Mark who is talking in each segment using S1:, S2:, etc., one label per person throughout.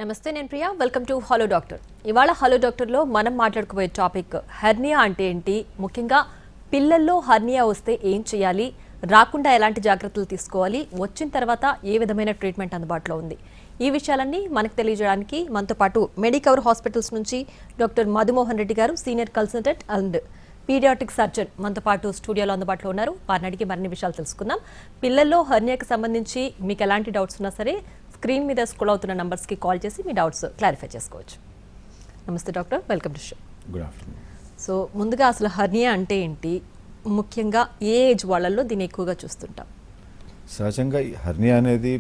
S1: నమస్తే, నేను Priya. Welcome to hello doctor. ఇవాళ హలో డాక్టర్లో మనం మాట్లాడుకోబోయే టాపిక్ హెర్నియా అంటే ఏంటి, ముఖ్యంగా పిల్లల్లో హెర్నియా వస్తే ఏం చేయాలి, రాకుండా ఎలాంటి జాగ్రత్తలు తీసుకోవాలి, వచ్చిన తర్వాత ఏ విధమైన ట్రీట్మెంట్ అందుబాటులో ఉంది, ఈ విషయాలన్నీ మనకు తెలియజేయడానికి మనతో పాటు మెడికవర్ హాస్పిటల్స్ నుంచి డాక్టర్ మధుమోహన్ రెడ్డి గారు, senior consultant and pediatric surgeon మనతో పాటు స్టూడియోలో అందుబాటులో ఉన్నారు. వారిని అడిగి మరిన్ని విషయాలు తెలుసుకుందాం. పిల్లల్లో హెర్నియాకి సంబంధించి మీకు ఎలాంటి డౌట్స్ ఉన్నా సరే స్క్రీన్ మీద స్క్రోల్ అవుతున్న నంబర్స్కి కాల్ చేసి మీ డౌట్స్ క్లారిఫై చేసుకోవచ్చు. నమస్తే doctor, welcome to show.
S2: Good afternoon.
S1: So ముందుగా అసలు హెర్నియా అంటే ఏంటి, ముఖ్యంగా ఏ ఏజ్ వాళ్ళల్లో దీన్ని ఎక్కువగా చూస్తుంటాం?
S2: సహజంగా హెర్నియా అనేది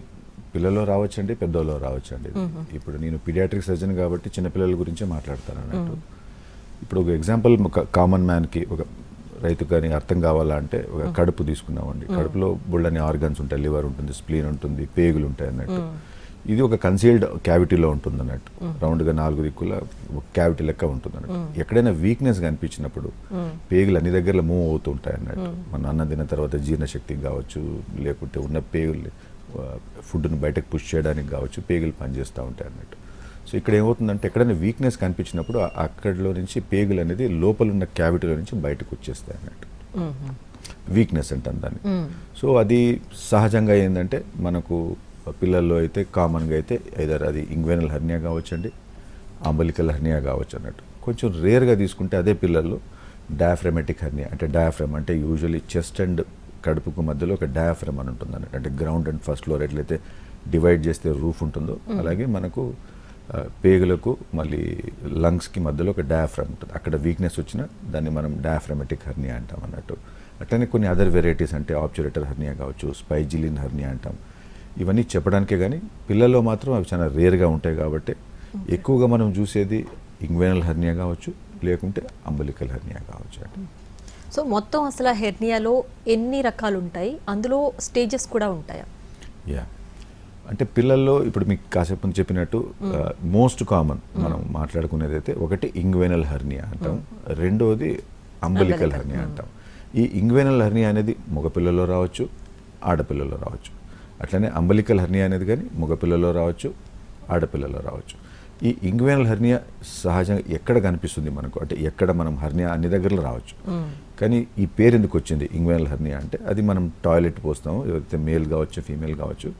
S2: పిల్లల్లో రావచ్చండి, పెద్దోళ్ళలో రావచ్చండి. ఇప్పుడు నేను పీడియాట్రిక్ సర్జన్ కాబట్టి చిన్నపిల్లల గురించే మాట్లాడతాను అన్నట్టు. ఇప్పుడు ఒక ఎగ్జాంపుల్, ఒక కామన్ మ్యాన్కి, ఒక రైతు కానీ అర్థం కావాలంటే ఒక కడుపు తీసుకున్నామండి. కడుపులో బుళ్ళని ఆర్గన్స్ ఉంటాయి, లివర్ ఉంటుంది, స్ప్లీన్ ఉంటుంది, పేగులు ఉంటాయి అన్నట్టు. ఇది ఒక కన్సీల్డ్ క్యావిటీలో ఉంటుంది అన్నట్టు. రౌండ్గా 4 దిక్కుల క్యావిటీ లెక్క ఉంటుంది అన్నట్టు. ఎక్కడైనా వీక్నెస్ కనిపించినప్పుడు పేగులు అన్ని దగ్గరలో మూవ్ అవుతూ ఉంటాయి అన్నట్టు. మనం అన్నం తిన్న తర్వాత జీర్ణశక్తికి కావచ్చు, లేకుంటే ఉన్న పేగులు ఫుడ్ని బయటకు పుష్ చేయడానికి కావచ్చు, పేగులు పనిచేస్తూ ఉంటాయి అన్నట్టు. సో ఇక్కడ ఏమవుతుందంటే, ఎక్కడైనా వీక్నెస్ కనిపించినప్పుడు అక్కడిలో నుంచి పేగులు అనేది లోపల ఉన్న క్యావిటీలో నుంచి బయటకు వచ్చేస్తాయి అన్నట్టు. వీక్నెస్ అంటాం దాన్ని. సో అది సహజంగా ఏంటంటే, మనకు పిల్లల్లో అయితే కామన్గా అయితే ఐదర్ అది ఇంగ్వేనల్ హెర్నియా కావచ్చండి, అంబలికల్ హెర్నియా కావచ్చు అన్నట్టు. కొంచెం రేర్గా తీసుకుంటే అదే పిల్లల్లో డయాఫ్రమెటిక్ హెర్నియా, అంటే డయాఫ్రమ్ అంటే యూజువల్లీ చెస్ట్ అండ్ కడుపుకు మధ్యలో ఒక డయాఫ్రమ్ అని ఉంటుంది అన్నట్టు. అంటే గ్రౌండ్ అండ్ ఫస్ట్ ఫ్లోర్ ఎట్లయితే డివైడ్ చేస్తే రూఫ్ ఉంటుందో, అలాగే మనకు పేగులకు మళ్ళీ లంగ్స్కి మధ్యలో ఒక డయాఫ్రమ్ ఉంటుంది. అక్కడ వీక్నెస్ వచ్చినా దాన్ని మనం డయాఫ్రమెటిక్ హెర్నియా అంటాం అన్నట్టు. అట్లనే కొన్ని అదర్ వెరైటీస్ అంటే ఆబ్చురేటర్ హెర్నియా కావచ్చు, స్పైజిలిన్ హెర్నియా అంటాం. ఇవన్నీ చెప్పడానికే కానీ పిల్లల్లో మాత్రం అవి చాలా రేర్గా ఉంటాయి. కాబట్టి ఎక్కువగా మనం చూసేది ఇంగ్వేనల్ హెర్నియా కావచ్చు, లేకుంటే అంబలికల్ హెర్నియా కావచ్చు అండి.
S1: సో మొత్తం అసలు హెర్నియాలో ఎన్ని రకాలు ఉంటాయి, అందులో స్టేజెస్ కూడా ఉంటాయా?
S2: యా, అంటే పిల్లల్లో ఇప్పుడు మీకు కాసేపు చెప్పినట్టు మోస్ట్ కామన్ మనం మాట్లాడుకునేది అయితే ఒకటి ఇంగ్వేనల్ హెర్నియా అంటాం, రెండోది అంబలికల్ హెర్నియా అంటాం. ఈ ఇంగ్వేనల్ హెర్నియా అనేది మగపిల్లల్లో రావచ్చు, ఆడపిల్లల్లో రావచ్చు. అట్లనే అంబలికల్ హెర్నియా అనేది కానీ మగపిల్లల్లో రావచ్చు, ఆడపిల్లలో రావచ్చు. ఈ ఇంగ్వేనల్ హెర్నియా సహజంగా ఎక్కడ కనిపిస్తుంది మనకు, అంటే ఎక్కడ మనం హెర్నియా అన్ని దగ్గరలో రావచ్చు. కానీ ఈ పేరు ఎందుకు వచ్చింది ఇంగ్వేనల్ హెర్నియా అంటే, అది మనం టాయిలెట్ పోస్తాము, ఎవరైతే మేల్ కావచ్చు, ఫీమేల్ కావచ్చు,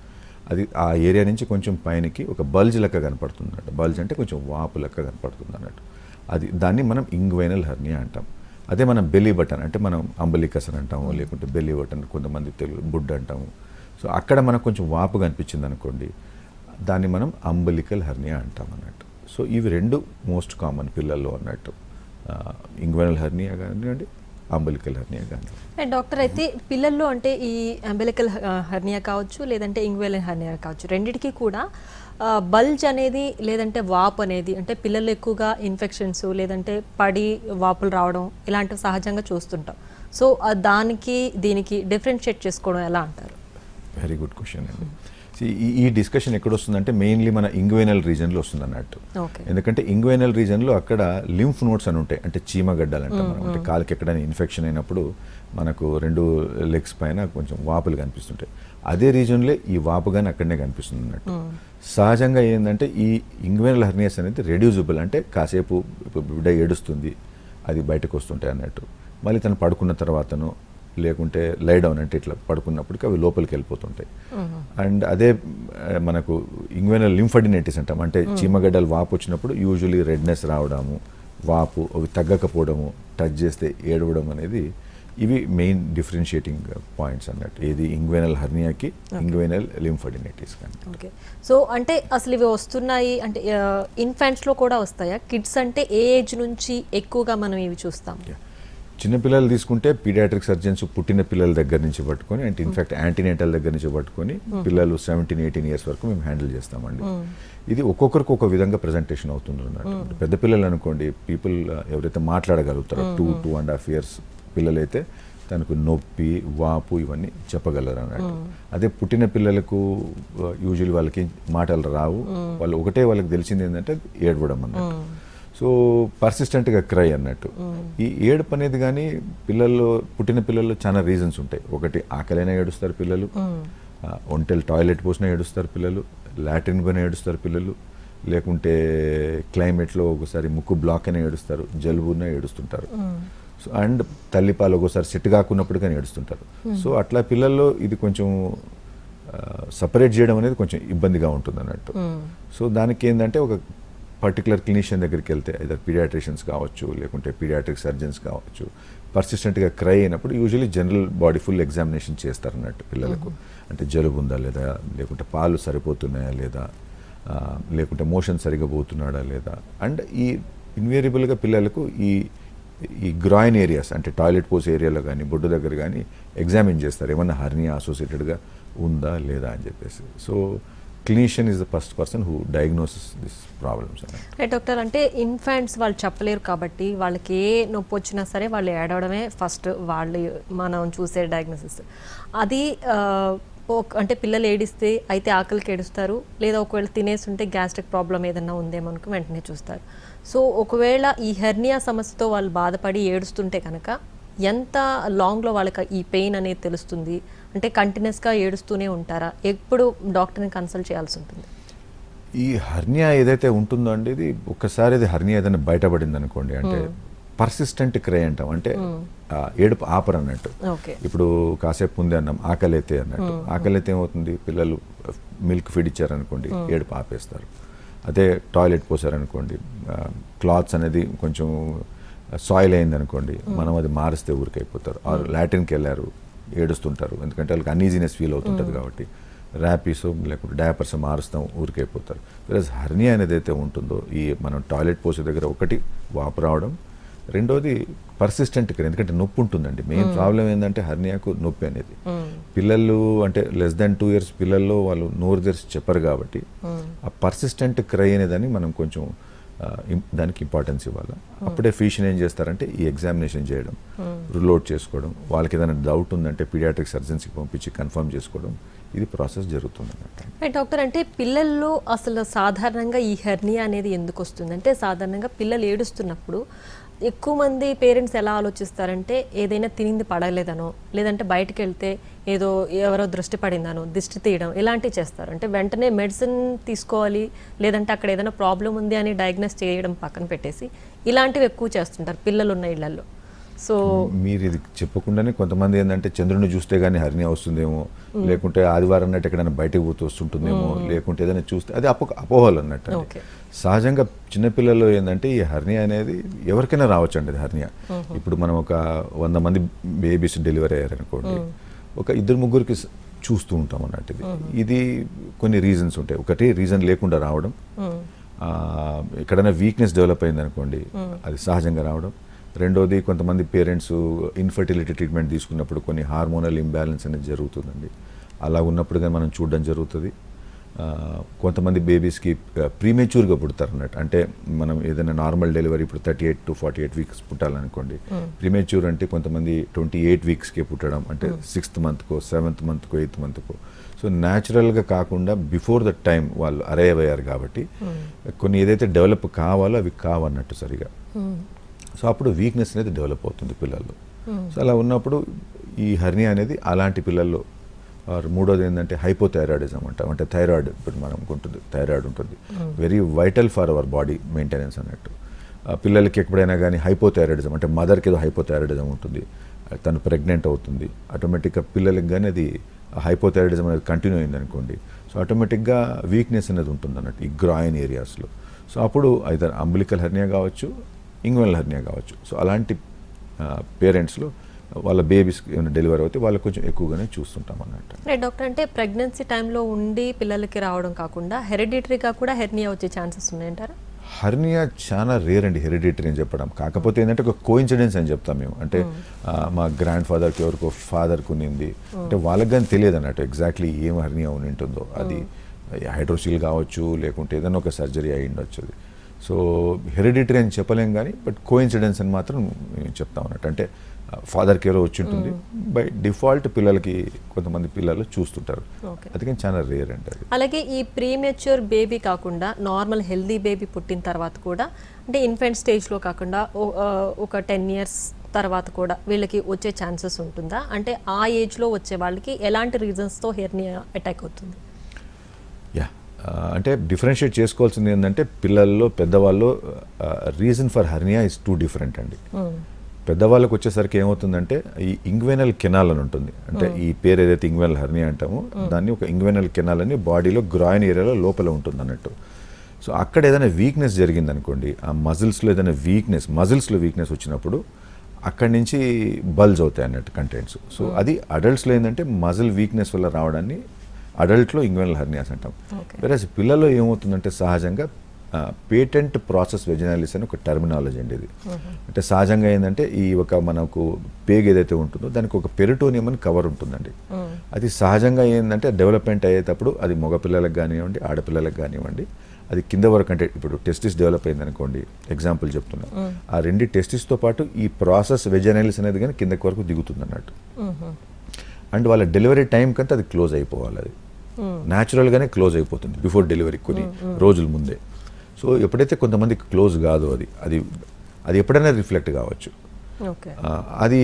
S2: అది ఆ ఏరియా నుంచి కొంచెం పైనకి ఒక బల్జ్ లెక్క కనపడుతుంది అన్నట్టు. బల్జ్ అంటే కొంచెం వాపు లెక్క కనపడుతుంది అన్నట్టు. దాన్ని మనం ఇంగ్వేనల్ హెర్నియా అంటాం. అదే మనం బెల్లీ బటన్ అంటే మనం అంబలికస్ అని అంటాము, లేకుంటే బెల్లీ బటన్ కొంతమంది తెలుగు బుడ్ అంటాము. సో అక్కడ మనకు కొంచెం వాపు కనిపించింది అనుకోండి, దాన్ని మనం అంబలికల్ హెర్నియా అంటాం అన్నట్టు. సో ఇవి రెండు మోస్ట్ కామన్ పిల్లల్లో అన్నట్టు, ఇంగ్వేనల్ హెర్నియా కానివ్వండి, అంబలికల్ హెర్నియా కానీ.
S1: డాక్టర్, అయితే పిల్లల్లో అంటే ఈ అంబలికల్ హెర్నియా కావచ్చు, లేదంటే ఇంగ్వేనల్ హెర్నియా కావచ్చు, రెండిటికి కూడా బల్జ్ అనేది లేదంటే వాపు అనేది, అంటే పిల్లలు ఎక్కువగా ఇన్ఫెక్షన్స్ లేదంటే పడి వాపులు రావడం ఇలాంటివి సహజంగా చూస్తుంటాం. సో దానికి దీనికి డిఫరెన్షియేట్ చేసుకోవడం ఎలా అంటారు?
S2: వెరీ గుడ్ క్వశ్చన్ అండి. ఈ డిస్కషన్ ఎక్కడ వస్తుందంటే మెయిన్లీ మన ఇంగ్వేనల్ రీజన్లో వస్తుంది అన్నట్టు. ఎందుకంటే ఇంగ్వేనల్ రీజన్లో అక్కడ లింఫ్ నోడ్స్ అని ఉంటాయి, అంటే చీమగడ్డలు అంటాం మనం. అంటే కాలుకి ఎక్కడైనా ఇన్ఫెక్షన్ అయినప్పుడు మనకు 2 లెగ్స్ పైన కొంచెం వాపులు కనిపిస్తుంటాయి. అదే రీజన్లో ఈ వాపు కానీ అక్కడనే కనిపిస్తుంది అన్నట్టు. సహజంగా ఏంటంటే ఈ ఇంగ్వేనల్ హెర్నియాస్ అనేది రెడ్యూజబుల్, అంటే కాసేపు బిడ్డ ఏడుస్తుంది అది బయటకు వస్తుంటాయి అన్నట్టు. మళ్ళీ తను పడుకున్న తర్వాతను, లేకుంటే లై డౌన్ అంటే ఇట్లా పడుకున్నప్పటికీ అవి లోపలికి వెళ్ళిపోతుంటాయి. అండ్ అదే మనకు ఇంగ్వేనల్ లింఫాడినైటిస్ అంటాం, అంటే చీమగడ్డలు వాపు వచ్చినప్పుడు యూజువలీ రెడ్నెస్ రావడము, వాపు అవి తగ్గకపోవడము, టచ్ చేస్తే ఏడవడం అనేది, ఇవి మెయిన్ డిఫరెన్షియేటింగ్ పాయింట్స్ అన్నట్టు, ఏది ఇంగ్వేనల్ హెర్నియాకి ఇంగ్వేనల్ లింఫాడినైటిస్ కానీ.
S1: ఓకే, సో అంటే అసలు ఇవి వస్తున్నాయి అంటే ఇన్ఫాంట్స్లో కూడా వస్తాయా? కిడ్స్ అంటే ఏ ఏజ్ నుంచి ఎక్కువగా మనం ఇవి చూస్తాం?
S2: చిన్నపిల్లలు తీసుకుంటే పీడియాట్రిక్ సర్జన్స్ పుట్టిన పిల్లల దగ్గర నుంచి పట్టుకొని, అంటే ఇన్ఫాక్ట్ యాంటీనేటల్ దగ్గర నుంచి పట్టుకొని పిల్లలు 17-18 ఇయర్స్ వరకు మేము హ్యాండిల్ చేస్తామండి. ఇది ఒక్కొక్కరికి ఒక విధంగా ప్రజెంటేషన్ అవుతుంది అన్నట్టు. పెద్ద పిల్లలు అనుకోండి, పీపుల్ ఎవరైతే మాట్లాడగలుగుతారో 2-2.5 ఇయర్స్ పిల్లలైతే తనకు నొప్పి, వాపు ఇవన్నీ చెప్పగలరు అన్నట్టు. అదే పుట్టిన పిల్లలకు యూజువల్లీ వాళ్ళకి మాటలు రావు, వాళ్ళు ఒకటే వాళ్ళకి తెలిసింది ఏంటంటే ఏడవడం అన్నట్టు. సో పర్సిస్టెంట్గా క్రై అన్నట్టు. ఈ ఏడుపు అనేది కానీ పిల్లల్లో, పుట్టిన పిల్లల్లో చాలా రీజన్స్ ఉంటాయి. ఒకటి ఆకలైనా ఏడుస్తారు పిల్లలు, ఒంటెలు టాయిలెట్ పోసినా ఏడుస్తారు పిల్లలు, లాట్రిన్ పోయినా ఏడుస్తారు పిల్లలు, లేకుంటే క్లైమేట్లో ఒకసారి ముక్కు బ్లాక్ అయినా ఏడుస్తారు, జలుబున ఏడుస్తుంటారు. సో అండ్ తల్లిపాలు ఒకసారి సెట్ కాకున్నప్పుడు కానీ ఏడుస్తుంటారు. సో అట్లా పిల్లల్లో ఇది కొంచెం సపరేట్ చేయడం అనేది కొంచెం ఇబ్బందిగా ఉంటుంది అన్నట్టు. సో దానికి ఏంటంటే ఒక పర్టికులర్ క్లినిషియన్ దగ్గరికి వెళ్తే ఇదర్ పీడియాట్రిషియన్స్ కావచ్చు, లేకుంటే పీడియాట్రిక్ సర్జన్స్ కావచ్చు, పర్సిస్టెంట్గా క్రై అయినప్పుడు usually general body full examination చేస్తారు అన్నట్టు పిల్లలకు. అంటే జలుబు ఉందా లేదా, లేకుంటే పాలు సరిపోతున్నాయా లేదా, లేకుంటే మోషన్ సరిగా పోతున్నాడా లేదా. అండ్ ఈ ఇన్వేరియబుల్గా పిల్లలకు ఈ గ్రాయిన్ ఏరియాస్ అంటే టాయిలెట్ పోసే ఏరియాలో కానీ బొడ్డు దగ్గర కానీ ఎగ్జామిన్ చేస్తారు, ఏమన్నా హర్నియా అసోసియేటెడ్గా ఉందా లేదా అని చెప్పేసి. So clinician is the first person who diagnosis this problems.
S1: Right doctor, అంటే ఇన్ఫాంట్స్ వాళ్ళు చెప్పలేరు కాబట్టి వాళ్ళకి ఏ నొప్పి వచ్చినా సరే వాళ్ళు ఏడవడమే ఫస్ట్ వాళ్ళు మనం చూసే డయాగ్నోసిస్. అది అంటే పిల్లలు ఏడిస్తే అయితే ఆకలికి ఏడుస్తారు, లేదా ఒకవేళ తినేస్తుంటే గ్యాస్ట్రిక్ ప్రాబ్లం ఏదన్నా ఉందేమో అనుకు వెంటనే చూస్తారు. సో ఒకవేళ ఈ హెర్నియా సమస్యతో వాళ్ళు బాధపడి ఏడుస్తుంటే కనుక ఎంత లాంగ్లో వాళ్ళకి ఈ పెయిన్ అనేది తెలుస్తుంది? అంటే కంటిన్యూస్గా ఏడుస్తూనే ఉంటారా? ఎప్పుడు డాక్టర్ని కన్సల్ట్ చేయాల్సి ఉంటుంది?
S2: ఈ హర్నియా ఏదైతే ఉంటుందో అండి, ఇది ఒక్కసారి ఇది హర్నియా ఏదైనా బయటపడింది అనుకోండి, అంటే పర్సిస్టెంట్ క్రై అంటాం, అంటే ఏడుపు ఆపరు అన్నట్టు. ఇప్పుడు కాసేపు ముందే అన్నాం ఆకలి అయితే అన్నట్టు. ఆకలి అయితే ఏమవుతుంది, పిల్లలు మిల్క్ ఫీడ్ ఇచ్చారనుకోండి ఏడుపు ఆపేస్తారు. అదే టాయిలెట్ పోసారనుకోండి, క్లాత్స్ అనేది కొంచెం సాయిల్ అయిందనుకోండి, మనం అది మారిస్తే ఊరికైపోతారు. ఆర్ లాటిన్కి వెళ్ళారు ఏడుస్తుంటారు, ఎందుకంటే వాళ్ళకి అన్ఈజీనెస్ ఫీల్ అవుతుంటుంది కాబట్టి ర్యాపీసో లేకుంటే డయాపర్స్ మారుస్తాం ఊరికైపోతారు. ప్లస్ హర్నియా అనేది అయితే ఉంటుందో, ఈ మనం టాయిలెట్ పోసే దగ్గర ఒకటి వాపు రావడం, రెండోది పర్సిస్టెంట్ క్రై, ఎందుకంటే నొప్పి ఉంటుందండి. మెయిన్ ప్రాబ్లం ఏంటంటే హర్నియాకు నొప్పి అనేది. పిల్లలు అంటే లెస్ దాన్ 2 years పిల్లల్లో వాళ్ళు నోరు తెరిచి చెప్పరు కాబట్టి ఆ పర్సిస్టెంట్ క్రై అనేదాన్ని మనం కొంచెం దానికి ఇంపార్టెన్స్ ఇవ్వాలి. అప్పుడే ఫిజిషియన్ ఏం చేస్తారంటే ఈ ఎగ్జామినేషన్ చేయడం, రూల్ అవుట్ చేసుకోవడం, వాళ్ళకి ఏదైనా డౌట్ ఉందంటే పీడియాట్రిక్ సర్జన్స్కి పంపించి కన్ఫర్మ్ చేసుకోవడం, ఇది ప్రాసెస్ జరుగుతుంది అన్నట్టు.
S1: డాక్టర్, అంటే పిల్లల్లో అసలు సాధారణంగా ఈ హెర్నియా అనేది ఎందుకు వస్తుంది? అంటే సాధారణంగా పిల్లలు ఏడుస్తున్నప్పుడు ఎక్కువ మంది పేరెంట్స్ ఎలా ఆలోచిస్తారంటే ఏదైనా తినింది పడలేదనో, లేదంటే బయటకు వెళ్తే ఏదో ఎవరో దృష్టి పడిందనో దిష్టి తీయడం ఇలాంటివి చేస్తారు. అంటే వెంటనే మెడిసిన్ తీసుకోవాలి, లేదంటే అక్కడ ఏదైనా ప్రాబ్లం ఉంది అని డయాగ్నోస్ చేయడం పక్కన పెట్టేసి ఇలాంటివి ఎక్కువ చేస్తుంటారు పిల్లలు ఉన్న ఇళ్లలో. సో
S2: మీరు ఇది చెప్పకుండానే కొంతమంది ఏంటంటే చంద్రుని చూస్తే కానీ హర్నియా వస్తుందేమో, లేకుంటే ఆదివారం నాటి ఎక్కడైనా బయటకు పోతూ వస్తుంటుందేమో, లేకుంటే ఏదైనా చూస్తే అది అపోహలు అన్నట్టు. సహజంగా చిన్నపిల్లల్లో ఏంటంటే ఈ హర్నియా అనేది ఎవరికైనా రావచ్చు అండి. హర్నియా ఇప్పుడు మనం ఒక 100 మంది బేబీస్ డెలివరీ అయ్యారనుకోండి, ఒక 2-3 చూస్తూ ఉంటాం అన్నట్టు. ఇది కొన్ని రీజన్స్ ఉంటాయి. ఒకటి రీజన్ లేకుండా రావడం, ఎక్కడైనా వీక్నెస్ డెవలప్ అయింది అనుకోండి అది సహజంగా రావడం. రెండోది కొంతమంది పేరెంట్స్ ఇన్ఫర్టిలిటీ ట్రీట్మెంట్ తీసుకున్నప్పుడు కొన్ని హార్మోనల్ ఇంబ్యాలెన్స్ అనేది జరుగుతుందండి. అలా ఉన్నప్పుడు కానీ మనం చూడడం జరుగుతుంది. కొంతమంది బేబీస్కి ప్రీమేచ్యూర్గా పుడతారు అన్నట్టు. అంటే మనం ఏదైనా నార్మల్ డెలివరీ ఇప్పుడు 38 to 48 weeks పుట్టాలనుకోండి, ప్రీమేచ్యూర్ అంటే కొంతమంది 28 weeksకే పుట్టడం, అంటే 6th monthకో 7th monthకో 8th monthకో. సో న్యాచురల్గా కాకుండా బిఫోర్ ద టైం వాళ్ళు అరైవ్ అయ్యారు కాబట్టి కొన్ని ఏదైతే డెవలప్ కావాలో అవి కావన్నట్టు సరిగా. సో అప్పుడు వీక్నెస్ అనేది డెవలప్ అవుతుంది పిల్లల్లో. సో అలా ఉన్నప్పుడు ఈ హర్నియా అనేది అలాంటి పిల్లల్లో. మూడోది ఏంటంటే హైపోథైరాయిడిజం అంటాం, అంటే థైరాయిడ్ ఇప్పుడు మనం ఉంటుంది, థైరాయిడ్ ఉంటుంది, very vital for our body maintenance అన్నట్టు. పిల్లలకి ఎప్పుడైనా కానీ హైపోథైరాయిడిజం అంటే మదర్కి ఏదో హైపోథైరాయిడిజం ఉంటుంది, తను ప్రెగ్నెంట్ అవుతుంది, ఆటోమేటిక్గా పిల్లలకి కానీ అది హైపోథైరాయిడిజం అనేది కంటిన్యూ అయింది అనుకోండి, సో ఆటోమేటిక్గా వీక్నెస్ అనేది ఉంటుంది అన్నట్టు ఈ గ్రాయిన్ ఏరియాస్లో. సో అప్పుడు అయితే అంబిలికల్ హెర్నియా కావచ్చు, ఇంగ్వెనల్ హెర్నియా కావచ్చు. సో అలాంటి పేరెంట్స్లో వాళ్ళ బేబీస్ ఏమైనా డెలివరీ అయితే వాళ్ళకి కొంచెం ఎక్కువగానే చూస్తుంటాం అన్నట్టు.
S1: డాక్టర్, అంటే ప్రెగ్నెన్సీ టైంలో ఉండి పిల్లలకి రావడం కాకుండా హెరిడిటరీగా కూడా హెర్నియా వచ్చే ఛాన్సెస్ ఉన్నాయంటారా?
S2: హర్నియా చాలా రేర్ అండి హెరిడిటరీ అని చెప్పడం. కాకపోతే ఏంటంటే ఒక కోఇన్సిడెన్స్ అని చెప్తాం మేము. అంటే మా గ్రాండ్ ఫాదర్కి ఎవరికో ఫాదర్కి ఉన్నింది అంటే వాళ్ళకి కానీ తెలియదు అన్నట్టు ఎగ్జాక్ట్లీ ఏం హర్నియా ఉండి ఉంటుందో. అది హైడ్రోసిల్ కావచ్చు, లేకుంటే ఏదైనా ఒక సర్జరీ అయి ఉండొచ్చు. అది సో హెరిడిటరీ అని చెప్పలేం కానీ బట్ కోఇన్సిడెన్స్ అని మాత్రం చెప్తాం అన్నట్టు. అంటే ఫాదర్కి ఎవరో వచ్చి ఉంటుంది, బై డిఫాల్ట్ పిల్లలకి కొంతమంది పిల్లలు చూస్తుంటారు, అది కానీ చాలా రేర్ అండి అది.
S1: అలాగే ఈ ప్రీమెచ్యూర్ బేబీ కాకుండా నార్మల్ హెల్దీ బేబీ పుట్టిన తర్వాత కూడా, అంటే ఇన్ఫెంట్ స్టేజ్లో కాకుండా ఒక 10 years తర్వాత కూడా వీళ్ళకి వచ్చే ఛాన్సెస్ ఉంటుందా? అంటే ఆ ఏజ్లో వచ్చే వాళ్ళకి ఎలాంటి రీజన్స్తో హెర్నియా అటాక్ అవుతుంది?
S2: యా అంటే డిఫరెన్షియేట్ చేసుకోవాల్సింది ఏంటంటే పిల్లల్లో పెద్దవాళ్ళు reason for hernia is two different అండి. పెద్దవాళ్ళకి వచ్చేసరికి ఏమవుతుందంటే ఈ ఇంగ్వెనల్ కెనాల్ అని ఉంటుంది. అంటే ఈ పేరు ఏదైతే ఇంగ్వెనల్ హర్నియా అంటామో దాన్ని ఒక ఇంగ్వెనల్ కెనాల్ అని బాడీలో గ్రాయిన్ ఏరియాలో లోపల ఉంటుంది అన్నట్టు. సో అక్కడ ఏదైనా వీక్నెస్ జరిగింది అనుకోండి, ఆ మజిల్స్లో ఏదైనా మజిల్స్లో వీక్నెస్ వచ్చినప్పుడు అక్కడి నుంచి బల్జ్ అవుతాయి అన్నట్టు కంటెంట్స్. సో అది అడల్ట్స్లో ఏంటంటే మజిల్ వీక్నెస్ వల్ల రావడాన్ని అడల్ట్లో ఇంగ్వెనల్ హెర్నియాస్ అంటాం. వేరేస్ పిల్లల్లో ఏమవుతుందంటే సహజంగా పేటెంట్ ప్రాసెస్ వెజినాలిస్ అని ఒక టర్మినాలజీ అండి ఇది. అంటే సహజంగా ఏంటంటే ఈ ఒక మనకు పేగ్ ఏదైతే ఉంటుందో దానికి ఒక పెరిటోనియం అని కవర్ ఉంటుందండి. అది సహజంగా ఏంటంటే డెవలప్మెంట్ అయ్యేటప్పుడు అది మగపిల్లలకు కానివ్వండి ఆడపిల్లలకు కానివ్వండి అది కింద వరకు, అంటే ఇప్పుడు టెస్టిస్ డెవలప్ అయింది అనుకోండి, ఎగ్జాంపుల్ చెప్తున్నా, ఆ రెండు టెస్టిస్తో పాటు ఈ ప్రాసెస్ వెజినాలిస్ అనేది కానీ కిందకి వరకు దిగుతుంది అన్నట్టు. అండ్ వాళ్ళ డెలివరీ టైం కంటే అది క్లోజ్ అయిపోవాలి. అది న్యాచురల్గానే క్లోజ్ అయిపోతుంది బిఫోర్ డెలివరీ కొన్ని రోజుల ముందే. సో ఎప్పుడైతే కొంతమందికి క్లోజ్ కాదు అది అది ఎప్పుడైనా రిఫ్లెక్ట్ కావచ్చు. అది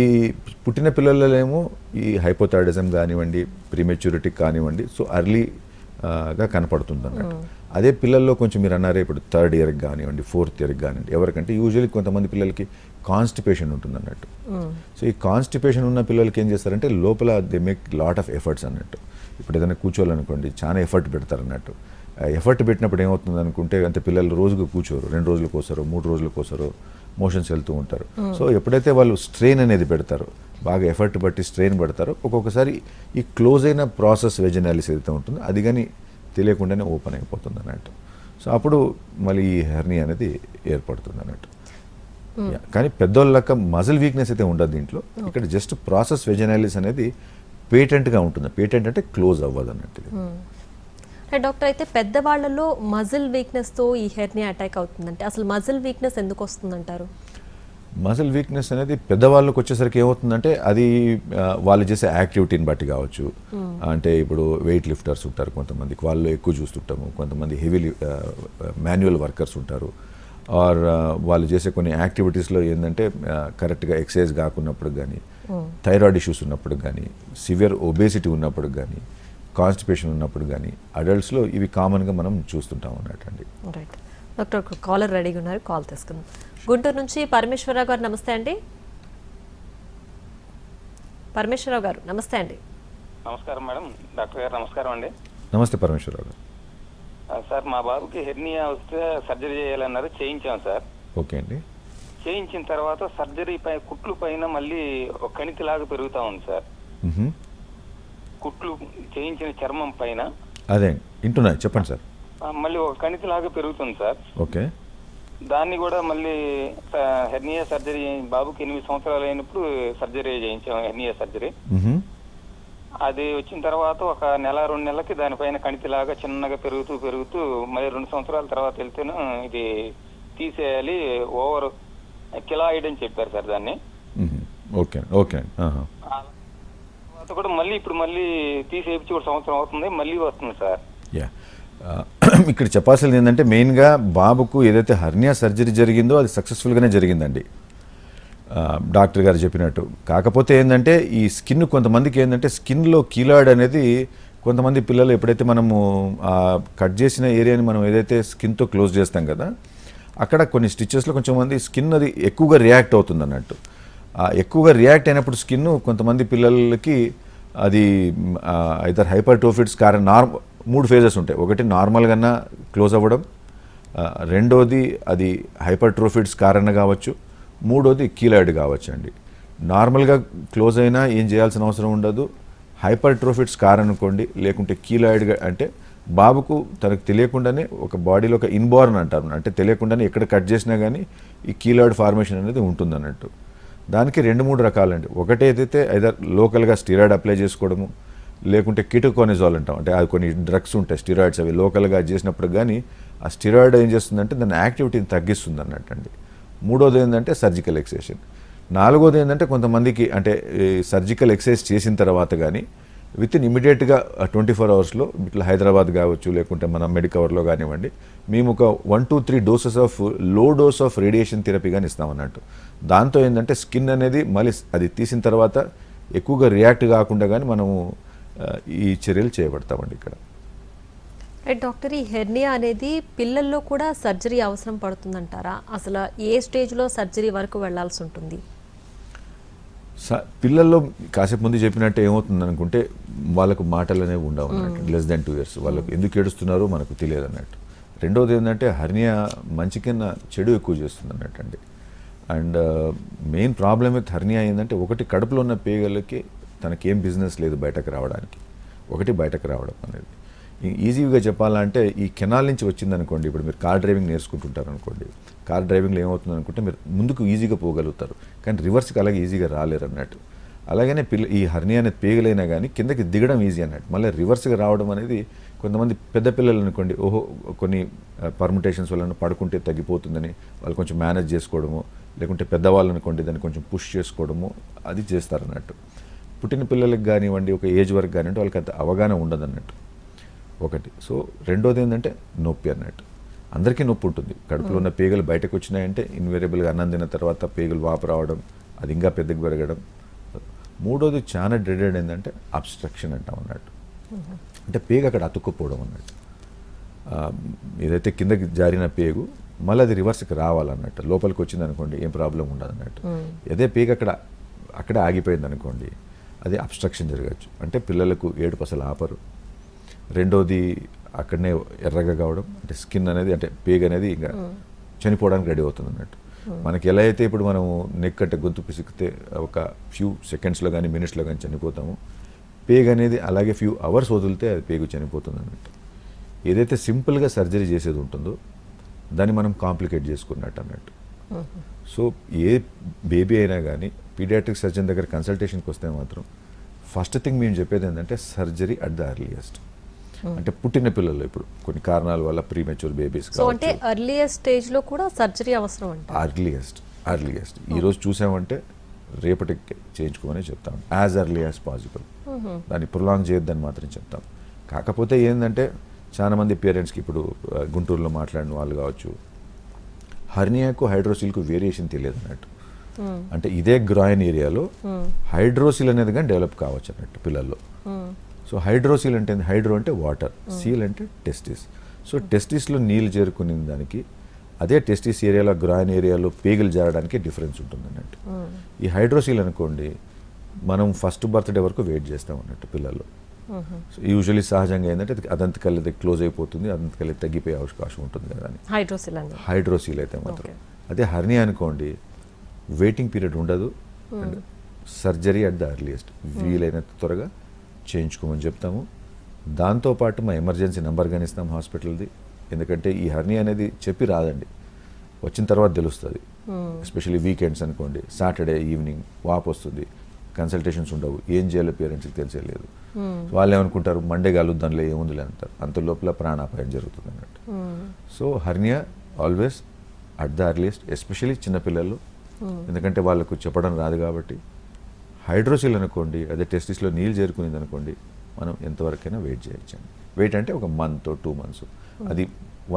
S2: పుట్టిన పిల్లలలో ఏమో ఈ హైపోథైరాయిడిజం కానివ్వండి, ప్రీమెచ్యూరిటీ కానివ్వండి, సో అర్లీగా కనపడుతుంది అన్నట్టు. అదే పిల్లల్లో కొంచెం మీరు అన్నారే ఇప్పుడు 3rd ఇయర్కి కానివ్వండి 4th ఇయర్కి కానివ్వండి ఎవరికంటే యూజువల్లీ కొంతమంది పిల్లలకి కాన్స్టిపేషన్ ఉంటుంది అన్నట్టు. సో ఈ కాన్స్టిపేషన్ ఉన్న పిల్లలకి ఏం చేస్తారంటే లోపల they make lot of efforts అన్నట్టు. ఇప్పుడు ఏదైనా కూర్చోవాలనుకోండి చాలా ఎఫర్ట్ పెడతారు అన్నట్టు. ఎఫర్ట్ పెట్టినప్పుడు ఏమవుతుంది అనుకుంటే అంటే పిల్లలు రోజుకు కూర్చోరు, 2 రోజులకు వస్తారో 3 రోజులకు వస్తారో మోషన్స్ వెళ్తూ ఉంటారు. సో ఎప్పుడైతే వాళ్ళు స్ట్రెయిన్ అనేది పెడతారో, బాగా ఎఫర్ట్ బట్టి స్ట్రెయిన్ పడతారో ఒక్కొక్కసారి ఈ క్లోజ్ అయిన ప్రాసెస్ వెజినాలిస్ ఏదైతే ఉంటుందో అది కానీ తెలియకుండానే ఓపెన్ అయిపోతుంది అన్నట్టు. సో అప్పుడు మళ్ళీ ఈ హెర్నియా అనేది ఏర్పడుతుంది అన్నట్టు. కానీ పెద్దోళ్ళక మజిల్ వీక్నెస్ అయితే ఉండదు దీంట్లో. ఇక్కడ జస్ట్ ప్రాసెస్ వెజినాలిస్ అనేది పేటెంట్గా ఉంటుంది. పేటెంట్ అంటే క్లోజ్ అవ్వదు అన్నట్టు.
S1: డాక్టర్, అయితే పెద్దవాళ్లలో మజిల్ వీక్నెస్తో ఈ హెర్నియా అటాక్ అవుతుందంటే అసలు మజిల్ వీక్నెస్ ఎందుకు వస్తుందంటారు?
S2: మజిల్ వీక్నెస్ అనేది పెద్దవాళ్ళకి వచ్చేసరికి ఏమవుతుందంటే అది వాళ్ళు చేసే యాక్టివిటీని బట్టి కావచ్చు. అంటే ఇప్పుడు వెయిట్ లిఫ్టర్స్ ఉంటారు కొంతమందికి, వాళ్ళు ఎక్కువ చూస్తుంటాము. కొంతమంది హెవీ మాన్యువల్ వర్కర్స్ ఉంటారు. ఆర్ వాళ్ళు చేసే కొన్ని యాక్టివిటీస్లో ఏంటంటే కరెక్ట్గా ఎక్సర్సైజ్ కాకున్నప్పుడు కానీ, థైరాయిడ్ ఇష్యూస్ ఉన్నప్పుడు కానీ, సివియర్ ఒబేసిటీ ఉన్నప్పుడు కానీ, కాన్స్టిపేషన్ ఉన్నప్పుడు కానీ అడల్ట్స్లో ఇవి కామన్గా మనం చూస్తుంటాం అన్నట్టండి.
S1: రైట్ డాక్టర్, ఒక కాలర్ రెడీగా ఉన్నారు, కాల్ తీసుకుందాం. గుంటూరు నుంచి పరమేశ్వరరావు గారు, నమస్తే అండి. పరమేశ్వరరావు గారు నమస్తే అండి.
S3: నమస్కారం మేడం. డాక్టర్ గారు నమస్కారం అండి.
S2: నమస్తే పరమేశ్వరరావు గారు.
S3: సార్ మా బాబుకి హెర్నియా వస్తే సర్జరీ చేయాలన్నారు, చేయించాం సార్.
S2: ఓకే అండి.
S3: చేయించిన తర్వాత సర్జరీ పై కుట్లు పైన మళ్ళీ ఒక కణితిలాగా పెరుగుతా ఉంది సార్. కుట్లు చేయించిన చర్మం పైన
S2: అదే వింటున్నా, చెప్పండి సార్.
S3: మళ్ళీ ఒక కణితిలాగా పెరుగుతుంది సార్.
S2: ఓకే.
S3: దాన్ని కూడా మళ్ళీ హెర్నియా సర్జరీ బాబుకి 8 సంవత్సరాలు అయినప్పుడు సర్జరీ చేయించాం, హెర్నియా సర్జరీ. అది వచ్చిన తర్వాత ఒక 1-2 నెలలకి దానిపైన కణితిలాగా చిన్నగా పెరుగుతూ మళ్ళీ 2 సంవత్సరాల తర్వాత వెళ్తేనే ఇది తీసేయాలి, ఓవర్ కిలాయిడ్ అని చెప్పారు సార్ దాన్ని.
S2: Okay okay.
S3: తర్వాత కూడా మళ్ళీ ఇప్పుడు మళ్ళీ తీసేపించి 1 సంవత్సరం అవుతుంది, మళ్ళీ వస్తుంది సార్.
S2: యా, ఇక్కడ చెప్పాల్సింది ఏంటంటే మెయిన్గా బాబుకు ఏదైతే హర్నియా సర్జరీ జరిగిందో అది సక్సెస్ఫుల్గానే జరిగిందండి డాక్టర్ గారు చెప్పినట్టు. కాకపోతే ఏంటంటే ఈ స్కిన్ కొంతమందికి ఏంటంటే స్కిన్లో కీలాయిడ్ అనేది కొంతమంది పిల్లలు ఎప్పుడైతే మనము కట్ చేసిన ఏరియాని మనం ఏదైతే స్కిన్తో క్లోజ్ చేస్తాం కదా, అక్కడ కొన్ని స్టిచెస్లో కొంచెం మంది స్కిన్ అది ఎక్కువగా రియాక్ట్ అవుతుంది అన్నట్టు. ఎక్కువగా రియాక్ట్ అయినప్పుడు స్కిన్ కొంతమంది పిల్లలకి అది ఐదర్ హైపర్ట్రోఫిడ్స్ కారణం 3 ఫేజెస్ ఉంటాయి. ఒకటి నార్మల్గా క్లోజ్ అవ్వడం, రెండోది అది హైపర్ట్రోఫిడ్స్ కారణం కావచ్చు, మూడోది కీలాయిడ్ కావచ్చు అండి. నార్మల్గా క్లోజ్ అయినా ఏం చేయాల్సిన అవసరం ఉండదు. హైపర్ట్రోఫిడ్స్ కారణం అనుకోండి, లేకుంటే కీలాయిడ్ అంటే బాబుకు తనకు తెలియకుండానే ఒక బాడీలో ఒక ఇన్బార్న్ అంటారు, అంటే తెలియకుండానే ఎక్కడ కట్ చేసినా కానీ ఈ కీలాయిడ్ ఫార్మేషన్ అనేది ఉంటుంది అన్నట్టు. దానికి 2-3 రకాలండి. ఒకటి ఏదైతే ఐదర్ లోకల్గా స్టీరాయిడ్ అప్లై చేసుకోవడము, లేకుంటే కిటోకోనిజాల్ అంటాం, అంటే అది కొన్ని డ్రగ్స్ ఉంటాయి స్టీరాయిడ్స్, అవి లోకల్గా చేసినప్పుడు కానీ ఆ స్టీరాయిడ్ ఏం చేస్తుందంటే దాని యాక్టివిటీని తగ్గిస్తుంది అన్నట్టు అండి. మూడోది ఏంటంటే సర్జికల్ ఎక్సైజేషన్. నాలుగోది ఏంటంటే కొంతమందికి అంటే సర్జికల్ ఎక్సైజ్ చేసిన తర్వాత కానీ వితిన్ ఇమీడియట్గా 24 అవర్స్లో ఇట్లా హైదరాబాద్ కావచ్చు, లేకుంటే మన మెడికవర్లో కానివ్వండి, మేము ఒక 1-3 doses of low dose of radiation therapy కానీ ఇస్తామన్నట్టు. దాంతో ఏంటంటే స్కిన్ అనేది మళ్ళీ అది తీసిన తర్వాత ఎక్కువగా రియాక్ట్ కాకుండా కానీ మనము ఈ చర్యలు చేపడతామండి ఇక్కడ.
S1: రైట్ డాక్టర్, ఈ హెర్నియా అనేది పిల్లల్లో కూడా సర్జరీ అవసరం పడుతుందంటారా? అసలు ఏ స్టేజ్లో సర్జరీ వరకు వెళ్లాల్సి ఉంటుంది?
S2: పిల్లల్లో కాసేపు ముందు చెప్పినట్టు ఏమవుతుంది అనుకుంటే వాళ్ళకు మాటలు అనేవి ఉండవు అన్నట్టు. లెస్ దెన్ 2 years వాళ్ళకు ఎందుకు ఏడుస్తున్నారో మనకు తెలియదు అన్నట్టు. రెండోది ఏంటంటే హర్నియా మంచి కింద చెడు ఎక్కువ చేస్తుంది అన్నట్టు అండి. And main problem with hernia ఏంటంటే ఒకటి కడుపులో ఉన్న పేగలకి తనకేం బిజినెస్ లేదు బయటకు రావడానికి, ఒకటి బయటకు రావడం అనేది. ఈజీగా చెప్పాలంటే ఈ కెనాల్ నుంచి వచ్చిందనుకోండి, ఇప్పుడు మీరు కార్ డ్రైవింగ్ నేర్చుకుంటుంటారు అనుకోండి, కార్ డ్రైవింగ్లో ఏమవుతుంది అనుకుంటే మీరు ముందుకు ఈజీగా పోగలుగుతారు, కానీ రివర్స్కి అలాగే ఈజీగా రాలేరు అన్నట్టు. అలాగనే ఈ హర్నియా అనేది పేగలైనా కానీ కిందకి దిగడం ఈజీ అన్నట్టు, మళ్ళీ రివర్స్గా రావడం అనేది కొంతమంది పెద్ద పిల్లలు అనుకోండి, కొన్ని పర్ముటేషన్స్ వల్ల పడుకుంటే తగ్గిపోతుందని వాళ్ళు కొంచెం మేనేజ్ చేసుకోవడము, లేకుంటే పెద్దవాళ్ళు అనుకోండి దాన్ని కొంచెం పుష్ చేసుకోవడము అది చేస్తారు అన్నట్టు. పుట్టిన పిల్లలకి కానివ్వండి ఒక ఏజ్ వరకు కానివ్వండి వాళ్ళకి అంత అవగాహన ఉండదు అన్నట్టు ఒకటి. సో రెండోది ఏంటంటే నొప్పి అన్నట్టు. అందరికీ నొప్పి ఉంటుంది, కడుపులో ఉన్న పేగలు బయటకు వచ్చినాయంటే ఇన్వేరియబుల్గా అన్నం తిన్న తర్వాత పేగలు వాపు రావడం, అది ఇంకా పెద్దగా పెరగడం. మూడోది చాలా డ్రెడెడ్ ఏంటంటే అబ్స్ట్రక్షన్ అంటాం అన్నట్టు, అంటే పేగు అక్కడ అతుక్కుపోవడం అన్నట్టు. ఏదైతే కిందకి జారిన పేగు మళ్ళీ అది రివర్స్కి రావాలన్నట్టు, లోపలికి వచ్చింది అనుకోండి ఏం ప్రాబ్లం ఉండదు అన్నట్టు. అదే పేగు అక్కడే ఆగిపోయింది అనుకోండి అది అబ్స్ట్రక్షన్ జరగచ్చు, అంటే పిల్లలకు ఏడుపు అసలు ఆపరు. రెండోది అక్కడనే ఎర్రగా కావడం, అంటే స్కిన్ అనేది అంటే పేగు అనేది ఇంకా చనిపోవడానికి రెడీ అవుతుంది అన్నట్టు. మనకి ఎలా అయితే ఇప్పుడు మనము నెక్ అంటే గొంతు పిసికితే ఒక ఫ్యూ సెకండ్స్లో కానీ మినిట్స్లో కానీ చనిపోతాము, పేగు అనేది అలాగే ఫ్యూ అవర్స్ వదిలితే అది పేగు చనిపోతుంది అన్నట్టు. ఏదైతే సింపుల్గా సర్జరీ చేసేది ఉంటుందో దాన్ని మనం కాంప్లికేట్ చేసుకున్నట్టు అన్నట్టు. సో ఏ బేబీ అయినా కానీ పీడియాట్రిక్ సర్జన్ దగ్గర కన్సల్టేషన్కి వస్తే మాత్రం ఫస్ట్ థింగ్ మేము చెప్పేది ఏంటంటే సర్జరీ అట్ ద ఎర్లియస్ట్. అంటే పుట్టిన పిల్లలు ఇప్పుడు కొన్ని కారణాల వల్ల ప్రీమెచ్యూర్ బేబీస్
S1: అంటే ఎర్లియస్ట్ స్టేజ్లో కూడా సర్జరీ అవసరం అంటే
S2: అర్లియస్ట్ ఈరోజు చూసామంటే రేపటికి చేయించుకోమని చెప్తాం, యాజ్ ఎర్లీ యాజ్ పాసిబుల్. దాన్ని ప్రొలాంగ్ చేయొద్దని మాత్రం చెప్తాం. కాకపోతే ఏంటంటే చాలామంది పేరెంట్స్కి ఇప్పుడు గుంటూరులో మాట్లాడిన వాళ్ళు కావచ్చు, హర్నియాకు హైడ్రోసిల్కు వేరియేషన్ తెలియదు అన్నట్టు. అంటే ఇదే గ్రాయిన్ ఏరియాలో హైడ్రోసిల్ అనేది కానీ డెవలప్ కావచ్చు అన్నట్టు పిల్లల్లో. సో హైడ్రోసిల్ అంటే హైడ్రో అంటే వాటర్, సీల్ అంటే టెస్టిస్. సో టెస్టిస్లో నీళ్ళు చేరుకునే దానికి అదే టెస్టిస్ ఏరియాలో గ్రాయిన్ ఏరియాలో పేగులు జారడానికి డిఫరెన్స్ ఉంటుంది అన్నట్టు. ఈ హైడ్రోసిల్ అనుకోండి మనం ఫస్ట్ బర్త్డే వరకు వెయిట్ చేస్తాం అన్నట్టు పిల్లల్లో. సో యూజువలీ సహజంగా ఏంటంటే అదంతకల్లి క్లోజ్ అయిపోతుంది, అదంతకల్లి తగ్గిపోయే అవకాశం ఉంటుంది కదా అని హైడ్రోసిల్ అయితే మాత్రం. అదే హర్నియా అనుకోండి వెయిటింగ్ పీరియడ్ ఉండదు, and surgery at the earliest వీలైనంత త్వరగా చేయించుకోమని చెప్తాము. దాంతోపాటు మా ఎమర్జెన్సీ నెంబర్ కానీ ఇస్తాం హాస్పిటల్ది, ఎందుకంటే ఈ హర్నియా అనేది చెప్పి రాదండి, వచ్చిన తర్వాత తెలుస్తుంది. ఎస్పెషల్లీ వీకెండ్స్ అనుకోండి, సాటర్డే ఈవినింగ్ వాపు వస్తుంది, కన్సల్టేషన్స్ ఉండవు, ఏం చేయాలో పేరెంట్స్కి తెలిసేయలేదు. వాళ్ళు ఏమనుకుంటారు మండే కలుద్దాంలే ఏముందిలే అంటారు, అంత లోపల ప్రాణాపాయం జరుగుతుంది అన్నట్టు. So hernia always at the earliest, especially చిన్నపిల్లలు, ఎందుకంటే వాళ్ళకు చెప్పడం రాదు కాబట్టి. హైడ్రోసిల్ అనుకోండి అదే టెస్టిస్లో నీళ్ళు చేరుకునేది అనుకోండి మనం ఎంతవరకైనా వెయిట్ చేయొచ్చండి. వెయిట్ అంటే ఒక మంత్ 2 months, అది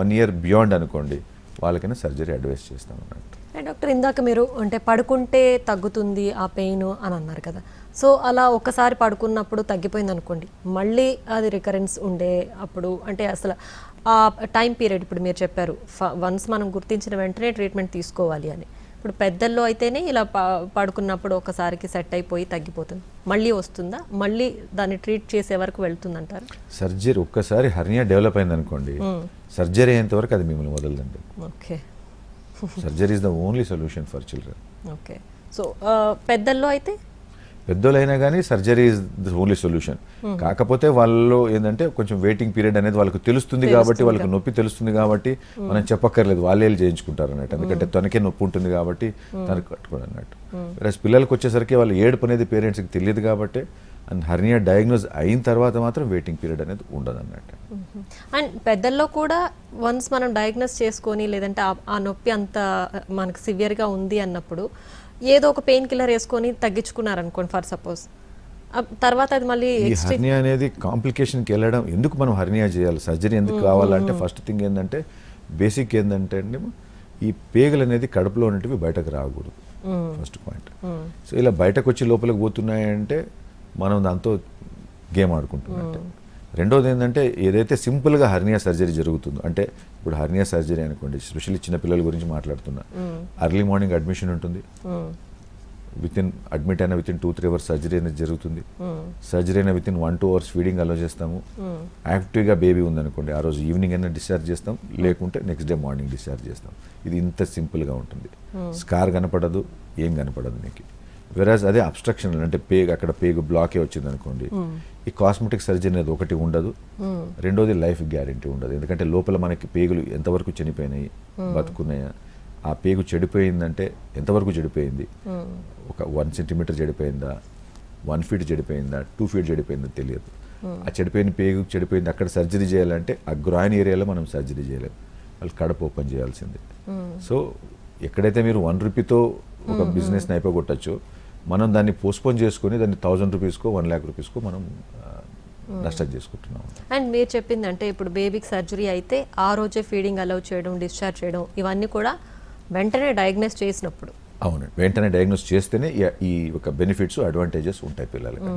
S2: 1 year బియాండ్ అనుకోండి వాళ్ళకైనా సర్జరీ అడ్వైస్ చేస్తాం అన్నట్టు.
S1: డాక్టర్ ఇందాక మీరు అంటే పడుకుంటే తగ్గుతుంది ఆ పెయిన్ అని అన్నారు కదా, సో అలా ఒక్కసారి పడుకున్నప్పుడు తగ్గిపోయింది అనుకోండి మళ్ళీ అది రికరెన్స్ ఉండే అప్పుడు అంటే అసలు ఆ టైం పీరియడ్ ఇప్పుడు మీరు చెప్పారు వన్స్ మనం గుర్తించిన వెంటనే ట్రీట్మెంట్ తీసుకోవాలి అని. ఇప్పుడు పెద్దల్లో అయితేనే ఇలా పడుకున్నప్పుడు ఒకసారికి సెట్ అయిపోయి తగ్గిపోతుంది, మళ్ళీ వస్తుందా, మళ్ళీ దాన్ని ట్రీట్ చేసే వరకు వెళ్తుందంటారు?
S2: సర్జరీ ఒక్కసారి హర్నియా డెవలప్ అయింది అనుకోండి సర్జరీ అయ్యేంత వరకు అది మిమ్మల్ని వదలదండి.
S1: Okay,
S2: surgery is the only solution for children.
S1: Okay, so పెద్దల్లో అయితే
S2: పెద్దోళ్ళైనా కానీ surgery is the only solution. కాకపోతే వాళ్ళలో ఏంటంటే కొంచెం వెయిటింగ్ పీరియడ్ అనేది వాళ్ళకి తెలుస్తుంది కాబట్టి, వాళ్ళకి నొప్పి తెలుస్తుంది కాబట్టి మనం చెప్పక్కర్లేదు, వాళ్ళే చేయించుకుంటారు అన్నట్టు, ఎందుకంటే తనకే నొప్పి ఉంటుంది కాబట్టి తనకు కట్టుకోండి అన్నట్టు. వేరే పిల్లలకు వచ్చేసరికి వాళ్ళు ఏడుపు అనేది పేరెంట్స్కి తెలియదు కాబట్టి, అండ్ హర్నియా డయాగ్నోజ్ అయిన తర్వాత మాత్రం వెయిటింగ్ పీరియడ్ అనేది ఉండదు అన్నట్టు.
S1: అండ్ పెద్దల్లో కూడా వన్స్ మనం డయాగ్నోస్ చేసుకొని లేదంటే ఆ నొప్పి అంత మనకు సివియర్గా ఉంది అన్నప్పుడు ఏదో ఒక పెయిన్ కిల్లర్ వేసుకొని తగ్గించుకున్నారనుకోండి ఫర్ సపోజ్, తర్వాత అది మళ్ళీ
S2: హర్నియా అనేది కాంప్లికేషన్కి వెళ్ళడం ఎందుకు మనం హర్నియా చేయాలి, సర్జరీ ఎందుకు కావాలంటే ఫస్ట్ థింగ్ ఏంటంటే బేసిక్ ఏంటంటే అండి ఈ పేగులు అనేది కడుపులో ఉన్నటివి బయటకు రాకూడదు, ఫస్ట్ పాయింట్. సో ఇలా బయటకు వచ్చి లోపలికి పోతున్నాయంటే మనం దాంతో గేమ్ ఆడుకుంటున్నట్టే. రెండోది ఏంటంటే ఏదైతే సింపుల్గా హర్నియా సర్జరీ జరుగుతుందో, అంటే ఇప్పుడు హర్నియా సర్జరీ అనుకోండి, ఎస్పెషల్లీ చిన్నపిల్లల గురించి మాట్లాడుతున్నా, అర్లీ మార్నింగ్ అడ్మిషన్ ఉంటుంది, అడ్మిట్ అయినా విత్ ఇన్ 2-3 అవర్స్ సర్జరీ అనేది జరుగుతుంది, సర్జరీ అయినా విత్ ఇన్ 1-2 అవర్స్ ఫీడింగ్ అలో చేస్తాము. యాక్టివ్గా బేబీ ఉందనుకోండి, ఆ రోజు ఈవినింగ్ అయినా డిశ్చార్జ్ చేస్తాం, లేకుంటే నెక్స్ట్ డే మార్నింగ్ డిశ్చార్జ్ చేస్తాం. ఇది ఇంత సింపుల్గా ఉంటుంది. స్కార్ కనపడదు, ఏం కనపడదు మీకు. వెరాజ్ అదే అబ్స్ట్రక్షన్ అంటే అక్కడ పేగు బ్లాకే వచ్చింది అనుకోండి, ఈ కాస్మెటిక్ సర్జరీ అనేది ఒకటి ఉండదు. రెండోది లైఫ్ గ్యారెంటీ ఉండదు. ఎందుకంటే లోపల మనకి పేగులు ఎంతవరకు చనిపోయినాయి, బతుకున్నాయా, ఆ పేగు చెడిపోయిందంటే ఎంతవరకు చెడిపోయింది, ఒక 1 సెంటీమీటర్ చెడిపోయిందా, 1 ఫీట్ చెడిపోయిందా, 2 ఫీట్ చెడిపోయిందా తెలియదు. ఆ చెడిపోయిన పేగు చెడిపోయింది, అక్కడ సర్జరీ చేయాలంటే ఆ గ్రాయిన్ ఏరియాలో మనం సర్జరీ చేయలేము, వాళ్ళు కడప ఓపెన్ చేయాల్సిందే. సో ఎక్కడైతే మీరు 1 రూపీతో ఒక బిజినెస్ని అయిపోగొట్టచ్చు, మనం దాన్ని పోస్ట్పోన్ చేసుకుని దాన్ని 1000 రూపీస్కో 1 lakh రూపీస్కో మనం నష్టం చేసుకుంటున్నాం.
S1: అండ్ మీరు చెప్పింది అంటే ఇప్పుడు బేబీకి సర్జరీ అయితే ఆ రోజే ఫీడింగ్ అలౌ చేయడం, డిశ్చార్జ్ చేయడం, ఇవన్నీ కూడా వెంటనే డయాగ్నోస్ చేసినప్పుడు.
S2: అవునండి, వెంటనే డయాగ్నోస్ చేస్తేనే ఈ ఒక బెనిఫిట్స్ అడ్వాంటేజెస్ ఉంటాయి పిల్లలకి.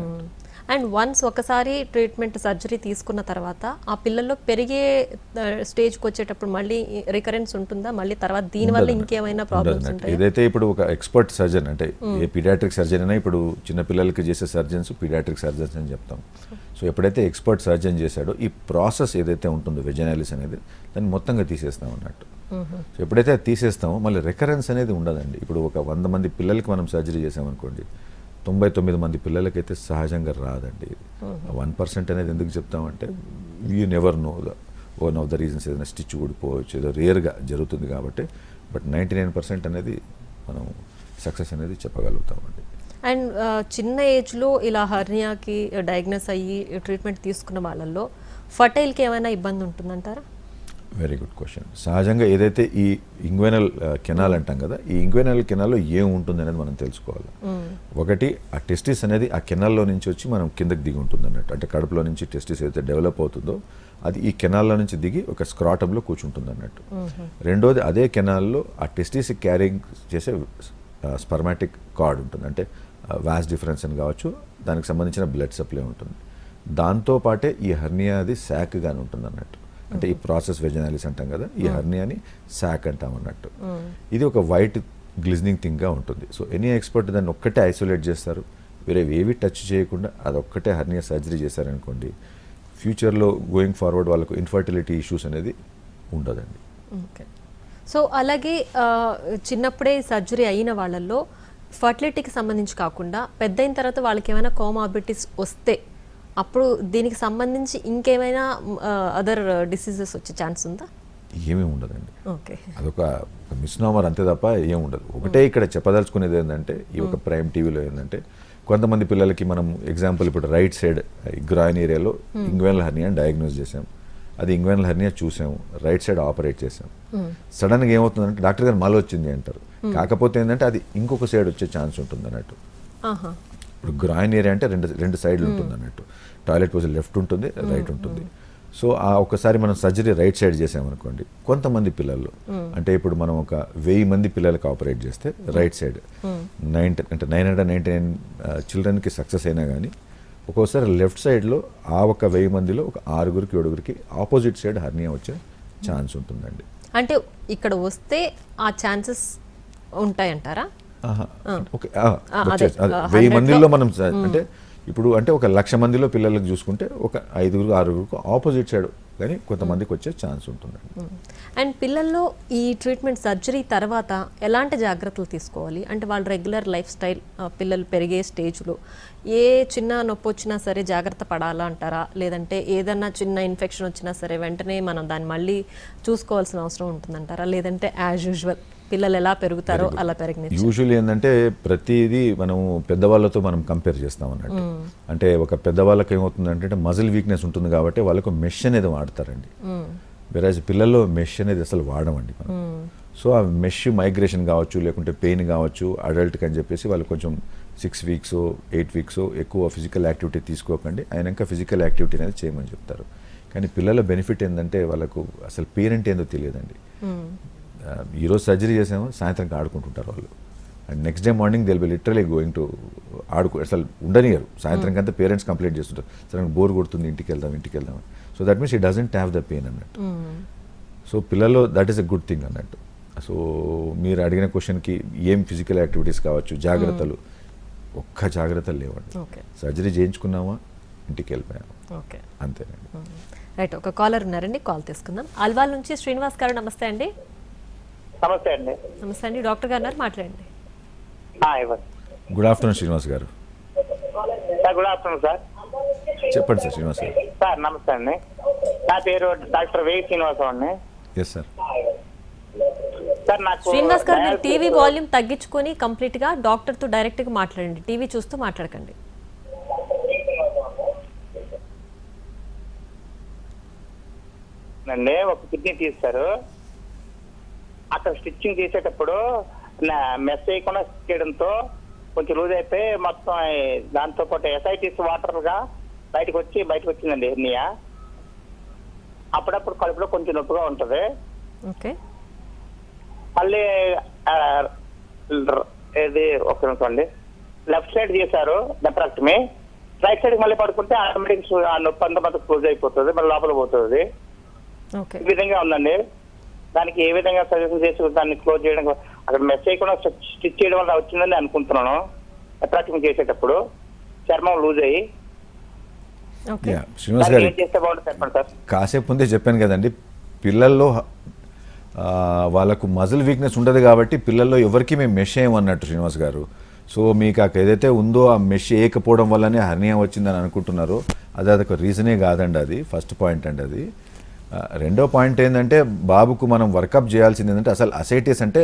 S1: అండ్ వన్స్ ఒకసారి ట్రీట్మెంట్ సర్జరీ తీసుకున్న తర్వాత ఆ పిల్లల్లో పెరిగే స్టేజ్కి వచ్చేటప్పుడు మళ్ళీ రికరెన్స్ ఉంటుందా, మళ్ళీ తర్వాత దీనివల్ల ఇంకేమైనా ప్రాబ్లమ్స్ ఉంటాయి?
S2: ఏదైతే ఇప్పుడు ఒక ఎక్స్పర్ట్ సర్జన్ అంటే ఏ పీడియాట్రిక్ సర్జన్ అయినా, ఇప్పుడు చిన్నపిల్లలకి చేసే సర్జన్స్ పీడియాట్రిక్ సర్జన్స్ అని చెప్తాం. సో ఎప్పుడైతే ఎక్స్పర్ట్ సర్జన్ చేశాడో ఈ ప్రాసెస్ ఏదైతే ఉంటుందో వెజైనాలిస్ అనేది, దాన్ని మొత్తంగా తీసేస్తాం అన్నట్టు. సో ఎప్పుడైతే అది తీసేస్తామో మళ్ళీ రికరెన్స్ అనేది ఉండదండి. ఇప్పుడు ఒక 100 మంది పిల్లలకి మనం సర్జరీ చేసామనుకోండి, 99 మంది పిల్లలకైతే సహజంగా రాదండి. 1% అనేది ఎందుకు చెప్తామంటే, you never know one of the reasons, ఏదైనా స్టిచ్ ఊడిపోవచ్చు, ఏదో రేర్గా జరుగుతుంది కాబట్టి. బట్ 99% అనేది మనం సక్సెస్ అనేది చెప్పగలుగుతామండి.
S1: అండ్ చిన్న ఏజ్లో ఇలా హర్నియాకి డయాగ్నోస్ అయ్యి ట్రీట్మెంట్ తీసుకున్న వాళ్ళల్లో ఫర్టైల్కి ఏమైనా ఇబ్బంది ఉంటుందంటారా?
S2: Very good question. సహజంగా ఏదైతే ఈ ఇంగ్వెనల్ కెనాల్ అంటాం కదా, ఈ ఇంగ్వెనల్ కెనాల్లో ఏం ఉంటుంది అనేది మనం తెలుసుకోవాలి. ఒకటి, ఆ టెస్టిస్ అనేది ఆ కెనాల్లో నుంచి వచ్చి మనం కిందకి దిగి ఉంటుంది అన్నట్టు. అంటే కడుపులో నుంచి టెస్టిస్ ఏదైతే డెవలప్ అవుతుందో అది ఈ కెనాల్లో నుంచి దిగి ఒక స్క్రాటంలో కూర్చుంటుంది అన్నట్టు. రెండోది, అదే కెనాల్లో ఆ టెస్టిస్ క్యారింగ్ చేసే స్పర్మాటిక్ కార్డ్ ఉంటుంది, అంటే వాస్ డిఫరెన్స్ అని కావచ్చు, దానికి సంబంధించిన బ్లడ్ సప్లై ఉంటుంది. దాంతోపాటే ఈ హర్నియా అది శాక్గానే ఉంటుంది అన్నట్టు. అంటే ఈ ప్రాసెస్ వెజైనాలిస్ అంటాం కదా, ఈ హర్నియాని శాక్ అంటాం అన్నట్టు. ఇది ఒక వైట్ గ్లిజనింగ్ థింగ్గా ఉంటుంది. సో ఎనీ ఎక్స్పర్ట్ దాన్ని ఒక్కటే ఐసోలేట్ చేస్తారు, వేరే ఏవి టచ్ చేయకుండా అదొక్కటే హర్నియా సర్జరీ చేశారనుకోండి, ఫ్యూచర్లో గోయింగ్ ఫార్వర్డ్ వాళ్ళకు ఇన్ఫర్టిలిటీ ఇష్యూస్ అనేది ఉండదండి.
S1: ఓకే. సో అలాగే చిన్నప్పుడే సర్జరీ అయిన వాళ్ళల్లో ఫర్టిలిటీకి సంబంధించి కాకుండా పెద్ద అయిన తర్వాత వాళ్ళకి ఏమైనా కోమార్బిడిటీస్ వస్తే అప్పుడు దీనికి సంబంధించి ఇంకేమైనా అదర్ డిసీజెస్ వచ్చే ఛాన్స్ ఉందా?
S2: ఏమీ ఉండదండి.
S1: ఓకే,
S2: అదొక మిస్నామర్ అంతే తప్ప ఏం ఉండదు. ఒకటే ఇక్కడ చెప్పదలుచుకునేది ఏంటంటే, ఈ ఒక ప్రైమ్ టీవీలో ఏంటంటే, కొంతమంది పిల్లలకి మనం ఎగ్జాంపుల్ ఇప్పుడు రైట్ సైడ్ గ్రాయిన్ ఏరియాలో ఇంగ్వెనల్ హర్నియా డయాగ్నోస్ చేసాం, అది ఇంగ్వెనల్ హర్నియా చూసాము, రైట్ సైడ్ ఆపరేట్ చేసాం. సడన్గా ఏమవుతుందంటే డాక్టర్ గారు మళ్ళీ వచ్చింది అంటారు. కాకపోతే ఏంటంటే అది ఇంకొక సైడ్ వచ్చే ఛాన్స్ ఉంటుంది అన్నట్టు. ఇప్పుడు గ్రాయిన్ ఏరియా అంటే రెండు సైడ్లు ఉంటుంది అన్నట్టు. టాయిలెట్ పోసి లెఫ్ట్ ఉంటుంది, రైట్ ఉంటుంది. సో ఆ ఒకసారి మనం సర్జరీ రైట్ సైడ్ చేసామనుకోండి, కొంతమంది పిల్లల్లో అంటే ఇప్పుడు మనం ఒక 1000 మంది పిల్లలకి ఆపరేట్ చేస్తే రైట్ సైడ్ 999 చిల్డ్రన్కి సక్సెస్ అయినా కానీ ఒక్కోసారి లెఫ్ట్ సైడ్లో ఆ ఒక 1000 మందిలో ఒక 6గురికి 7గురికి ఆపోజిట్ సైడ్ హర్నియా వచ్చే ఛాన్స్ ఉంటుందండి.
S1: అంటే ఇక్కడ వస్తే ఆ ఛాన్సెస్ ఉంటాయంటారా?
S2: 1000 మందిలో మనం అంటే ఇప్పుడు అంటే ఒక 1,00,000 మందిలో పిల్లలకు చూసుకుంటే ఒక 5-6 ఆపోజిట్ సైడ్ కానీ కొంతమందికి వచ్చే ఛాన్స్ ఉంటుందండి.
S1: అండ్ పిల్లల్లో ఈ ట్రీట్మెంట్ సర్జరీ తర్వాత ఎలాంటి జాగ్రత్తలు తీసుకోవాలి? అంటే వాళ్ళ రెగ్యులర్ లైఫ్ స్టైల్, పిల్లలు పెరిగే స్టేజ్లో ఏ చిన్న నొప్పి వచ్చినా సరే జాగ్రత్త పడాలా అంటారా? లేదంటే ఏదన్నా చిన్న ఇన్ఫెక్షన్ వచ్చినా సరే వెంటనే మనం దాన్ని మళ్ళీ చూసుకోవాల్సిన అవసరం ఉంటుందంటారా? లేదంటే యాజ్ యూజువల్ పిల్లలు ఎలా పెరుగుతారో అలా పెరిగిన?
S2: యూజువల్లీ ఏంటంటే ప్రతిదీ మనం పెద్దవాళ్ళతో మనం కంపేర్ చేస్తాం అన్నట్టు. అంటే ఒక పెద్దవాళ్ళకి ఏమవుతుందంటే మజిల్ వీక్నెస్ ఉంటుంది కాబట్టి వాళ్ళకు మెష్ అనేది వాడతారండి. వెరాజ్ పిల్లల్లో మెష్ అనేది అసలు వాడమండి మనం. సో ఆ మెష్ మైగ్రేషన్ కావచ్చు, లేకుంటే పెయిన్ కావచ్చు అడల్ట్కి అని చెప్పేసి వాళ్ళు కొంచెం 6 weeks 8 weeks ఎక్కువ ఫిజికల్ యాక్టివిటీ తీసుకోకండి, అయినాక ఫిజికల్ యాక్టివిటీ అనేది చేయమని చెప్తారు. కానీ పిల్లల బెనిఫిట్ ఏంటంటే వాళ్ళకు అసలు పేరెంట్ ఏందో తెలియదండి. ఈరోజు సర్జరీ చేసామో సాయంత్రం ఆడుకుంటుంటారు వాళ్ళు, and next day morning they will be literally going to అసలు ఉండనియరు. సాయంత్రం కంతా పేరెంట్స్ కంప్లైంట్ చేస్తుంటారు, సరే నాకు బోర్ కొడుతుంది, ఇంటికి వెళ్దాం. సో దట్ మీన్స్ ఈ డజంట్ హ్యావ్ ద పెయిన్ అన్నట్టు. సో పిల్లల్లో that is a good thing అన్నట్టు. సో మీరు అడిగిన క్వశ్చన్కి ఏం ఫిజికల్ యాక్టివిటీస్ కావచ్చు, జాగ్రత్తలు, ఒక్క జాగ్రత్తలు లేవండి.
S1: ఓకే,
S2: సర్జరీ చేయించుకున్నామా, ఇంటికి వెళ్ళిపోయాము,
S1: ఓకే,
S2: అంతేనండి.
S1: రైట్. ఒక కాలర్ ఉన్నారండి, కాల్ తీసుకుందాం. అల్వాల్ నుంచి శ్రీనివాస్ గారు, నమస్తే అండి.
S4: నమస్తే అండి.
S1: నమస్తే అండి, డాక్టర్ గారు ఉన్నారు, మాట్లాడండి.
S2: గుడ్ ఆఫ్టర్నూన్ శ్రీనివాస్ గారు.
S4: Sir good afternoon sir.
S2: చెప్పండి సార్ శ్రీనివాస్ గారు.
S4: సార్ నమస్తే అండి. నా పేరు డాక్టర్ వేయి శ్రీనివాసం అండి.
S2: Yes sir.
S4: సార్ నాకు
S1: శ్రీనివాస్ గారు, మీరు టీవీ వాల్యూమ్ తగ్గించుకొని కంప్లీట్ గా డాక్టర్ తో డైరెక్ట్ గా మాట్లాడండి, టీవీ చూస్తూ మాట్లాడకండి.
S4: అండి ఒక కిడ్నీ తీస్తారు, అక్కడ స్టిచ్చింగ్ చేసేటప్పుడు మెస్ చేయకుండా చేయడంతో కొంచెం లూజ్ అయిపోయి మొత్తం దాంతో పాటు ఎస్ఐటిస్ వాటర్ గా బయటకు వచ్చిందండి హెర్నియా. అప్పుడప్పుడు కడుపులో కొంచెం నొప్పిగా ఉంటుంది.
S1: ఓకే,
S4: మళ్ళీ ఇది ఒక నిమిషం అండి, లెఫ్ట్ సైడ్ చేశారు నెఫ్రాక్టమీ, రైట్ సైడ్ మళ్ళీ పడుకుంటే ఆటోమేటిక్ ఆ నొప్పి అంతా మొత్తం క్లోజ్ అయిపోతుంది, మళ్ళీ లోపల పోతుంది.
S1: ఓకే,
S4: ఈ విధంగా ఉందండి. దానికి ఏ విధంగా సజెషన్ చేసి దాన్ని క్లోజ్ చేయడం, అక్కడ మెస్ చేయకుండా స్టిచ్ చేయడం వల్ల వచ్చిందని అనుకుంటున్నాను. నెఫ్రాక్టమీ చేసేటప్పుడు చర్మం లూజ్ అయ్యి
S1: ఓకే.
S2: యా శ్రీనివాస్ గారు,
S4: ఏం చేస్తే బాగుంటుంది చెప్పండి సార్.
S2: కాసేపు ముందే చెప్పాను కదండి, పిల్లల్లో వాళ్ళకు మజిల్ వీక్నెస్ ఉండదు కాబట్టి పిల్లల్లో ఎవరికి మేము మెష్ చేయమన్నట్టు శ్రీనివాస్ గారు. సో మీకు ఏదైతే ఉందో ఆ మెష్ వేయకపోవడం వల్లనే హర్నియా వచ్చిందని అనుకుంటున్నారో అదొక రీజనే కాదండి. అది ఫస్ట్ పాయింట్ అండి. అది రెండో పాయింట్ ఏంటంటే, బాబుకు మనం వర్కప్ చేయాల్సింది ఏంటంటే, అసలు అసైటిస్ అంటే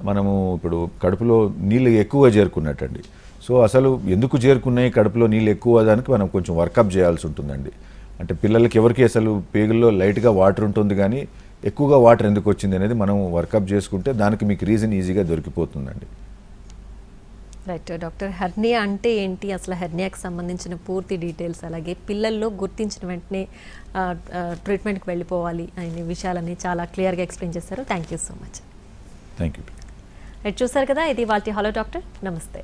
S2: మనము ఇప్పుడు కడుపులో నీళ్ళు ఎక్కువగా చేరుకున్నట్టండి. సో అసలు ఎందుకు చేరుకున్నాయి కడుపులో నీళ్ళు ఎక్కువ, దానికి మనం కొంచెం వర్కప్ చేయాల్సి ఉంటుందండి. అంటే పిల్లలకి ఎవరికి అసలు పేగుల్లో లైట్గా వాటర్ ఉంటుంది కానీ ఎక్కువగా వాటర్ ఎందుకు వచ్చింది అనేది మనం వర్కప్ చేసుకుంటే దానికి మీకు రీజన్ ఈజీగా దొరికిపోతుందండి.
S1: రైట్ డాక్టర్, హెర్నియా అంటే ఏంటి, అసలు హెర్నియాకి సంబంధించిన పూర్తి డీటెయిల్స్, అలాగే పిల్లల్లో గుర్తించిన వెంటనే ట్రీట్మెంట్కి వెళ్ళిపోవాలి అనే విషయాలని చాలా క్లియర్గా ఎక్స్ప్లెయిన్ చేశారు. Thank you so much.
S2: Thank you.
S1: Right, చూసారు కదా, ఇది వాళ్ళ హలో డాక్టర్. నమస్తే.